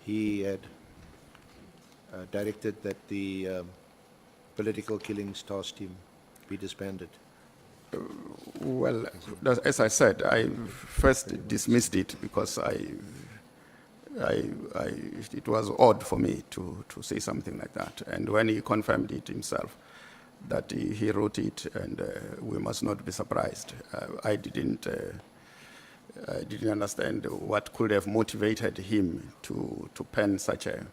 he had directed that the political killings task team be disbanded? Well, as I said, I first dismissed it because it was odd for me to say something like that. And when he confirmed it himself, that he wrote it, and we must not be surprised. I didn't understand what could have motivated him to pen such a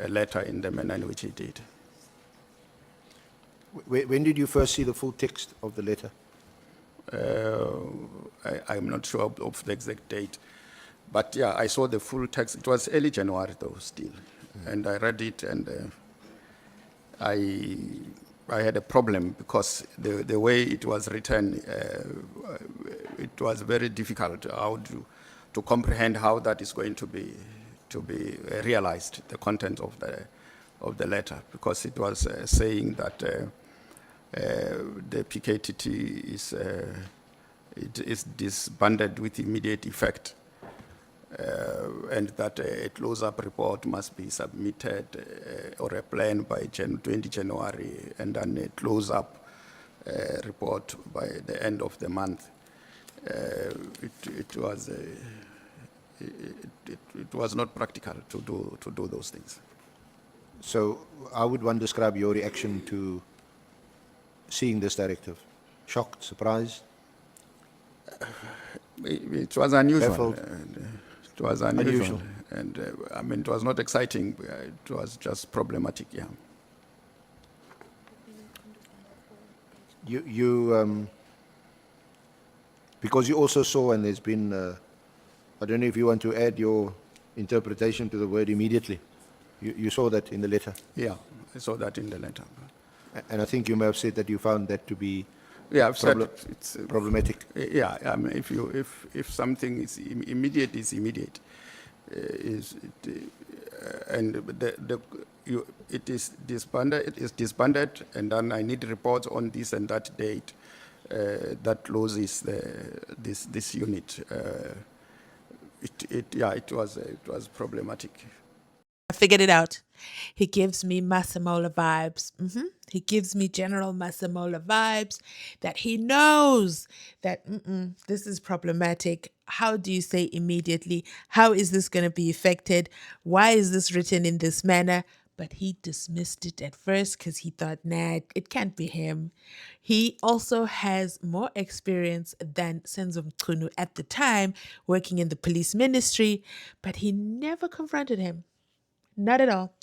letter in the manner in which he did. When did you first see the full text of the letter? I'm not sure of the exact date, but yeah, I saw the full text. It was early January though, still, and I read it, and I had a problem because the way it was written, it was very difficult to comprehend how that is going to be realized, the content of the letter, because it was saying that the PKTT is disbanded with immediate effect, and that a close-up report must be submitted or a plan by 20 January, and then a close-up report by the end of the month. It was not practical to do those things. So how would one describe your reaction to seeing this directive? Shocked, surprised? It was unusual. Baffled? It was unusual. And I mean, it was not exciting. It was just problematic, yeah. You because you also saw, and there's been, I don't know if you want to add your interpretation to the word immediately. You saw that in the letter? Yeah, I saw that in the letter. And I think you may have said that you found that to be I've said it's problematic. Yeah, I mean, if something is immediate, it's immediate. And it is disbanded, and then I need reports on this and that date that closes this unit. It was problematic. I figured it out. He gives me Masemola vibes. He gives me General Masemola vibes, that he knows that this is problematic. How do you say immediately? How is this going to be affected? Why is this written in this manner? But he dismissed it at first because he thought, nah, it can't be him. He also has more experience than Senzo Mchunu at the time, working in the police ministry, but he never confronted him. Not at all.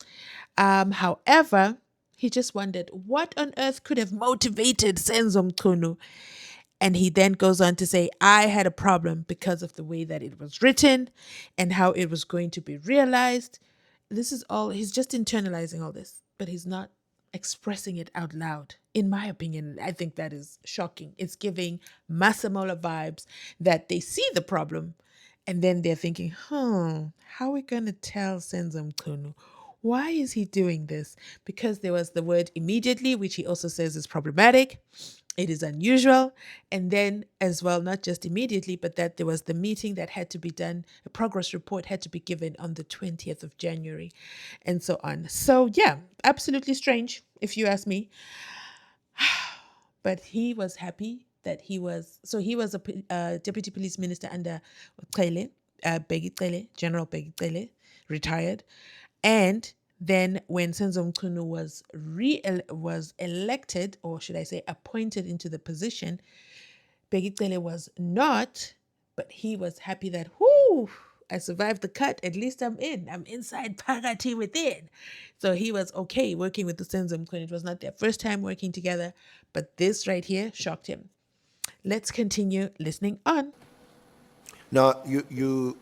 However, he just wondered what on earth could have motivated Senzo Mchunu. And he then goes on to say, I had a problem because of the way that it was written and how it was going to be realized. This is all, he's just internalizing all this, but he's not expressing it out loud. In my opinion, I think that is shocking. It's giving Masemola vibes that they see the problem, and then they're thinking, how are we going to tell Senzo Mchunu? Why is he doing this? Because there was the word immediately, which he also says is problematic. It is unusual. And then as well, not just immediately, but that there was the meeting that had to be done. A progress report had to be given on the 20th of January and so on. So yeah, absolutely strange, if you ask me. But he was happy that he was a deputy police minister under Cele, General Bheki Cele, retired. And then when Senzo Mchunu was elected, or should I say appointed into the position, Bheki Cele was not, but he was happy that, I survived the cut. At least I'm in. I'm inside Phakathi within. So he was okay working with the Senzo Mchunu. It was not their first time working together, but this right here shocked him. Let's continue listening on. Now, you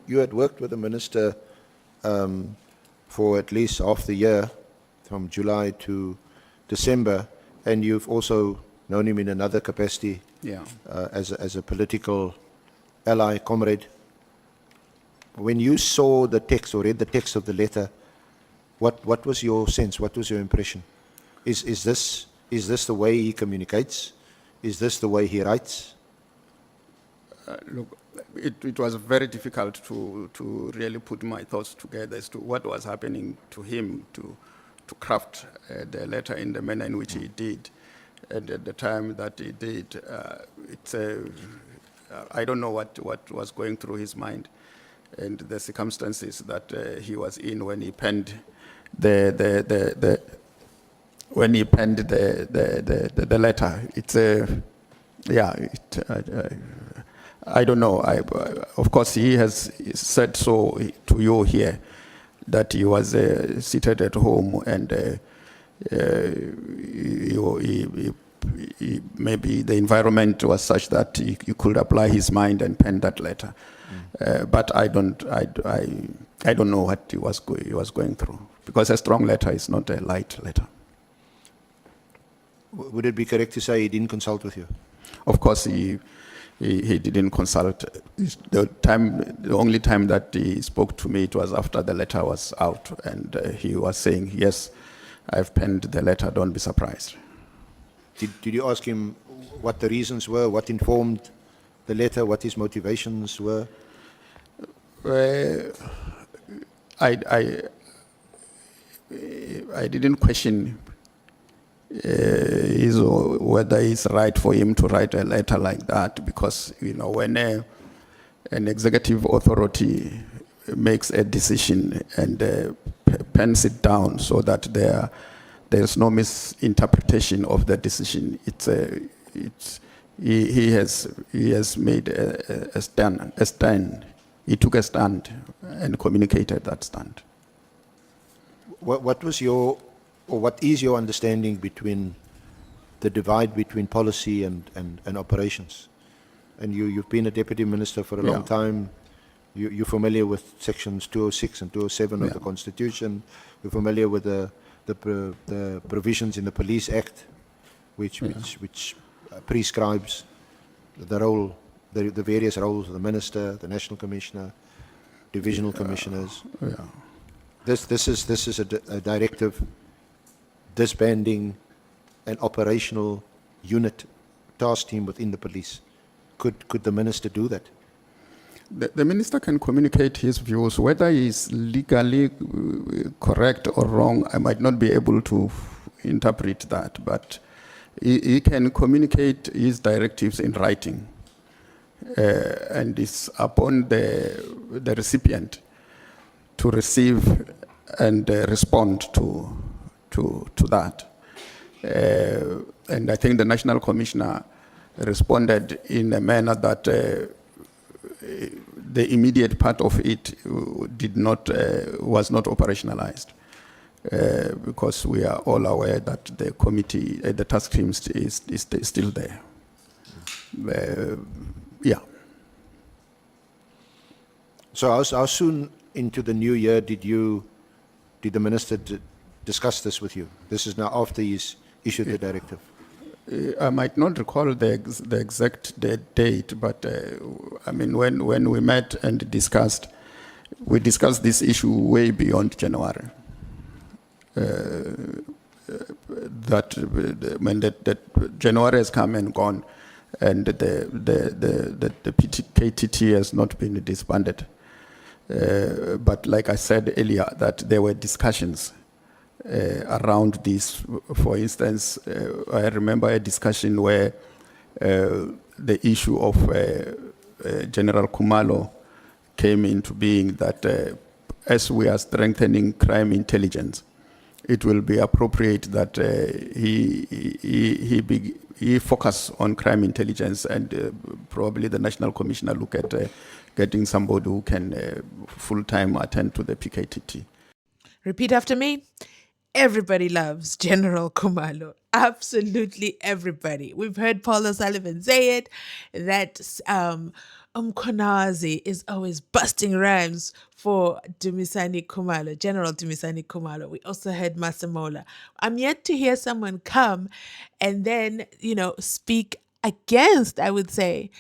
had worked with the minister for at least half the year, from July to December, and you've also known him in another capacity, as a political ally, comrade. When you saw the text or read the text of the letter, what was your sense? What was your impression? Is this the way he communicates? Is this the way he writes? Look, it was very difficult to really put my thoughts together as to what was happening to him to craft the letter in the manner in which he did. And at the time that he did, I don't know what was going through his mind and the circumstances that he was in when he penned the letter. It's I don't know. Of course, he has said so to you here that he was seated at home and maybe the environment was such that he could apply his mind and pen that letter. But I don't know what he was going through, because a strong letter is not a light letter. Would it be correct to say he didn't consult with you? Of course, he didn't consult. The only time that he spoke to me, it was after the letter was out, and he was saying, "Yes, I've penned the letter. Don't be surprised." Did you ask him what the reasons were, what informed the letter, what his motivations were? I didn't question whether it's right for him to write a letter like that, because when an executive authority makes a decision and pens it down so that there's no misinterpretation of the decision, he has made a stand. He took a stand and communicated that stand. What was your, or what is your understanding between the divide between policy and operations? And you've been a deputy minister for a long time. You're familiar with sections 206 and 207 of the Constitution. You're familiar with the provisions in the Police Act, which prescribes the role, the various roles of the minister, the national commissioner, divisional commissioners. This is a directive disbanding an operational unit, task team within the police. Could the minister do that? The minister can communicate his views. Whether he's legally correct or wrong, I might not be able to interpret that, but he can communicate his directives in writing. And it's upon the recipient to receive and respond to that. And I think the National Commissioner responded in a manner that the immediate part of it was not operationalized, because we are all aware that the committee, the task team is still there. So how soon into the new year did the minister discuss this with you? This is now after he's issued the directive. I might not recall the exact date, but I mean, when we met and discussed, we discussed this issue way beyond January. That when the January has come and gone, and the KTT has not been disbanded. But like I said earlier, that there were discussions around this. For instance, I remember a discussion where the issue of General Kumalo came into being, that as we are strengthening crime intelligence, it will be appropriate that he focus on crime intelligence, and probably the National Commissioner look at getting somebody who can full-time attend to the PKTT. Repeat after me. Everybody loves General Kumalo. Absolutely everybody. We've heard Paul O'Sullivan say it, that Mchunu'S is always busting rhymes for Dumisani Kumalo, General Dumisani Kumalo. We also heard Masemola. I'm yet to hear someone come and then, speak against, I would say,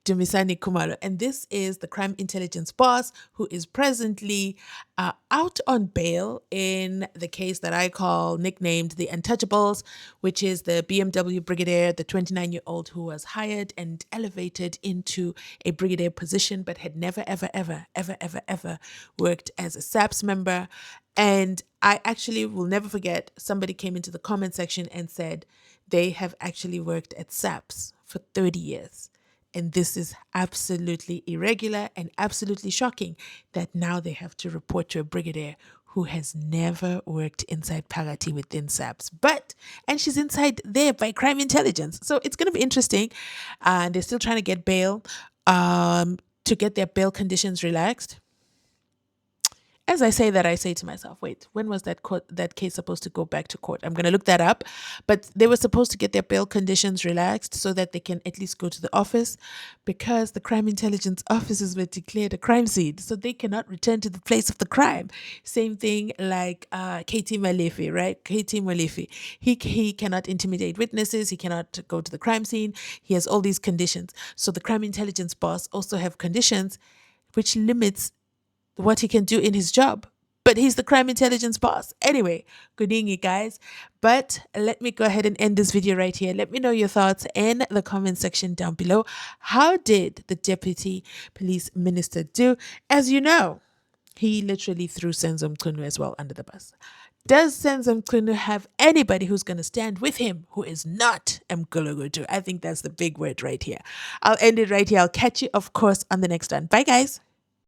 Dumisani Kumalo. And this is the crime intelligence boss who is presently out on bail in the case that I call nicknamed the Untouchables, which is the BMW brigadier, the 29-year-old who was hired and elevated into a brigadier position, but had never, ever worked as a SAPS member. And I actually will never forget, somebody came into the comment section and said they have actually worked at SAPS for 30 years. And this is absolutely irregular and absolutely shocking that now they have to report to a brigadier who has never worked inside Pagati within SAPS. And she's inside there by crime intelligence. So it's going to be interesting. They're still trying to get bail, to get their bail conditions relaxed. As I say that, I say to myself, wait, when was that case supposed to go back to court? I'm going to look that up. But they were supposed to get their bail conditions relaxed so that they can at least go to the office, because the crime intelligence officers were declared a crime scene, so they cannot return to the place of the crime. Same thing like KT Malefi, right? KT Malefi. He cannot intimidate witnesses. He cannot go to the crime scene. He has all these conditions. So the crime intelligence boss also have conditions which limits what he can do in his job. But he's the crime intelligence boss. Anyway, good evening, guys. But let me go ahead and end this video right here. Let me know your thoughts in the comment section down below. How did the deputy police minister do? As you know, he literally threw Senzo Mchunu as well under the bus. Does Senzo Mchunu have anybody who's going to stand with him who is not Mgologodu? I think that's the big word right here. I'll end it right here. I'll catch you, of course, on the next one. Bye, guys.